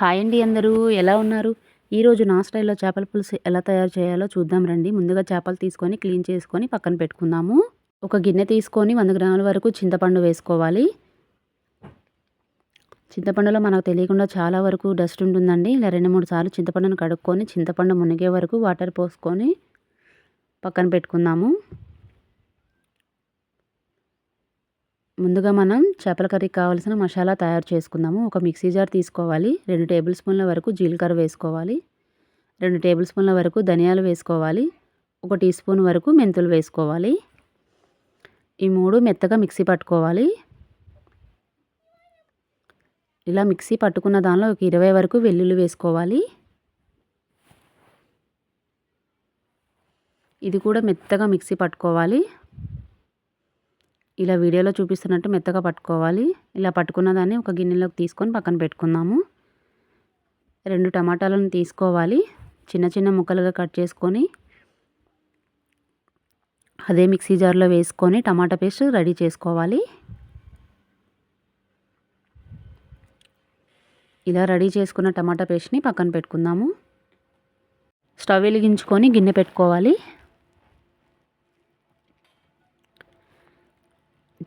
Hi అండి అందరూ ఎలా ఉన్నారు? ఈరోజు నా స్టైల్‌లో చేపల పులుసు ఎలా తయారు చేయాలో చూద్దాం రండి. ముందుగా చేపలు తీసుకొని క్లీన్ చేసుకొని పక్కన పెట్టుకుందాము. ఒక గిన్నె తీసుకొని 100 గ్రాముల వరకు చింతపండు వేసుకోవాలి. చింతపండులో మనకు తెలియకుండా చాలా వరకు డస్ట్ ఉంటుందండి. ఇలా 2, 3 సార్లు చింతపండును కడుక్కొని చింతపండు మునిగే వరకు వాటర్ పోసుకొని పక్కన పెట్టుకుందాము. ముందుగా మనం చేపల కర్రీకి కావాల్సిన మసాలా తయారు చేసుకుందాము. ఒక మిక్సీ జార్ తీసుకోవాలి. 2 టేబుల్ స్పూన్ల వరకు జీలకర్ర వేసుకోవాలి. 2 టేబుల్ స్పూన్ల వరకు ధనియాలు వేసుకోవాలి. 1 టీ స్పూన్ వరకు మెంతులు వేసుకోవాలి. ఈ 3 మెత్తగా మిక్సీ పట్టుకోవాలి. ఇలా మిక్సీ పట్టుకున్న దానిలో ఒక 20 వరకు వెల్లుల్లి వేసుకోవాలి. ఇది కూడా మెత్తగా మిక్సీ పట్టుకోవాలి. ఇలా వీడియోలో చూపిస్తున్నట్టు మెత్తగా పట్టుకోవాలి. ఇలా పట్టుకున్న దాన్ని ఒక గిన్నెలోకి తీసుకొని పక్కన పెట్టుకుందాము. 2 టమాటాలను తీసుకోవాలి. చిన్న చిన్న ముక్కలుగా కట్ చేసుకొని అదే మిక్సీ జార్లో వేసుకొని టమాటా పేస్ట్ రెడీ చేసుకోవాలి. ఇలా రెడీ చేసుకున్న టమాటా పేస్ట్ని పక్కన పెట్టుకుందాము. స్టవ్ వెలిగించుకొని గిన్నె పెట్టుకోవాలి.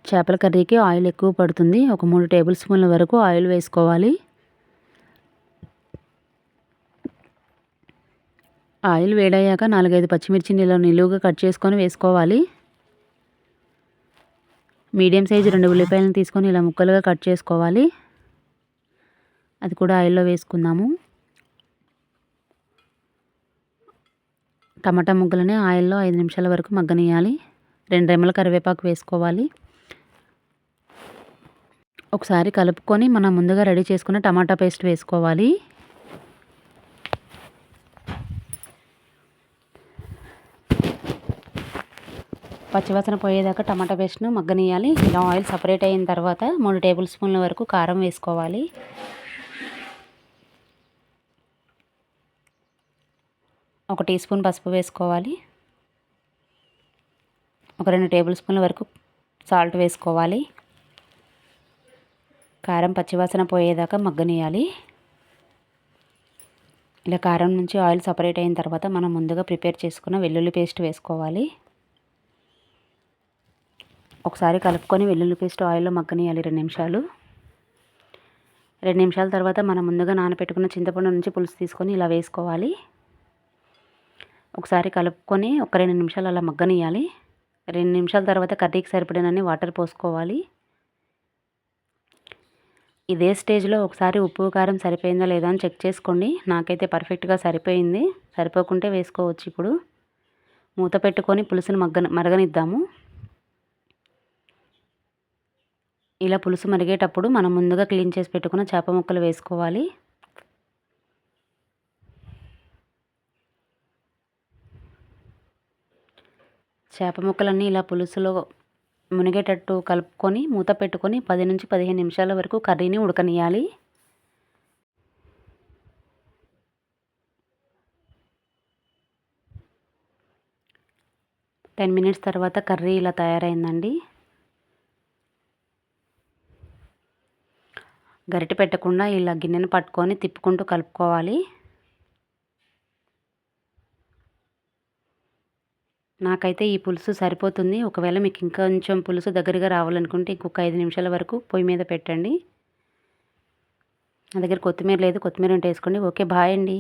చేపల కర్రీకి ఆయిల్ ఎక్కువ పడుతుంది. ఒక 3 టేబుల్ స్పూన్ల వరకు ఆయిల్ వేసుకోవాలి. ఆయిల్ వేడయ్యాక 4, 5 పచ్చిమిర్చిని ఇలా నిలువుగా కట్ చేసుకొని వేసుకోవాలి. మీడియం సైజు 2 ఉల్లిపాయలను తీసుకొని ఇలా ముక్కలుగా కట్ చేసుకోవాలి. అది కూడా ఆయిల్లో వేసుకుందాము. టమాటా ముక్కలని ఆయిల్లో 5 నిమిషాల వరకు మగ్గనియాలి. 2 రెమ్మల కరివేపాకు వేసుకోవాలి. ఒకసారి కలుపుకొని మనం ముందుగా రెడీ చేసుకున్న టమాటా పేస్ట్ వేసుకోవాలి. పచ్చివాసన పోయేదాకా టమాటా పేస్ట్ను మగ్గనియాలి. ఇలా ఆయిల్ సపరేట్ అయిన తర్వాత 3 టేబుల్ స్పూన్ల వరకు కారం వేసుకోవాలి. 1 టీ స్పూన్ పసుపు వేసుకోవాలి. ఒక 2 టేబుల్ స్పూన్ల వరకు సాల్ట్ వేసుకోవాలి. కారం పచ్చివాసన పోయేదాకా మగ్గనియాలి. ఇలా కారం నుంచి ఆయిల్ సపరేట్ అయిన తర్వాత మనం ముందుగా ప్రిపేర్ చేసుకున్న వెల్లుల్లి పేస్ట్ వేసుకోవాలి. ఒకసారి కలుపుకొని వెల్లుల్లి పేస్ట్ ఆయిల్లో మగ్గనియాలి 2 నిమిషాలు. 2 నిమిషాల తర్వాత మనం ముందుగా నానబెట్టుకున్న చింతపండు నుంచి పులుసు తీసుకొని ఇలా వేసుకోవాలి. ఒకసారి కలుపుకొని ఒక 2 నిమిషాలు అలా మగ్గనియాలి. 2 నిమిషాల తర్వాత కర్రీకి సరిపడినన్ని వాటర్ పోసుకోవాలి. ఇదే స్టేజ్లో ఒకసారి ఉప్పు కారం సరిపోయిందా లేదా అని చెక్ చేసుకోండి. నాకైతే పర్ఫెక్ట్గా సరిపోయింది. సరిపోకుంటే వేసుకోవచ్చు. ఇప్పుడు మూత పెట్టుకొని పులుసును మరగనిద్దాము. ఇలా పులుసు మరిగేటప్పుడు మనం ముందుగా క్లీన్ చేసి పెట్టుకున్న చేప ముక్కలు వేసుకోవాలి. చేప ముక్కలన్నీ ఇలా పులుసులో మునిగేటట్టు కలుపుకొని మూత పెట్టుకొని 10 నుంచి 15 నిమిషాల వరకు కర్రీని ఉడకనియాలి. టెన్ మినిట్స్ తర్వాత కర్రీ ఇలా తయారైందండి. గరిటె పెట్టకుండా ఇలా గిన్నెను పట్టుకొని తిప్పుకుంటూ కలుపుకోవాలి. నాకైతే ఈ పులుసు సరిపోతుంది. ఒకవేళ మీకు ఇంకొంచెం పులుసు దగ్గరగా రావాలనుకుంటే ఇంకొక 5 నిమిషాల వరకు పొయ్యి మీద పెట్టండి. నా దగ్గర కొత్తిమీర లేదు. కొత్తిమీర ఉంటే వేసుకోండి. ఓకే, బాయ్ అండి.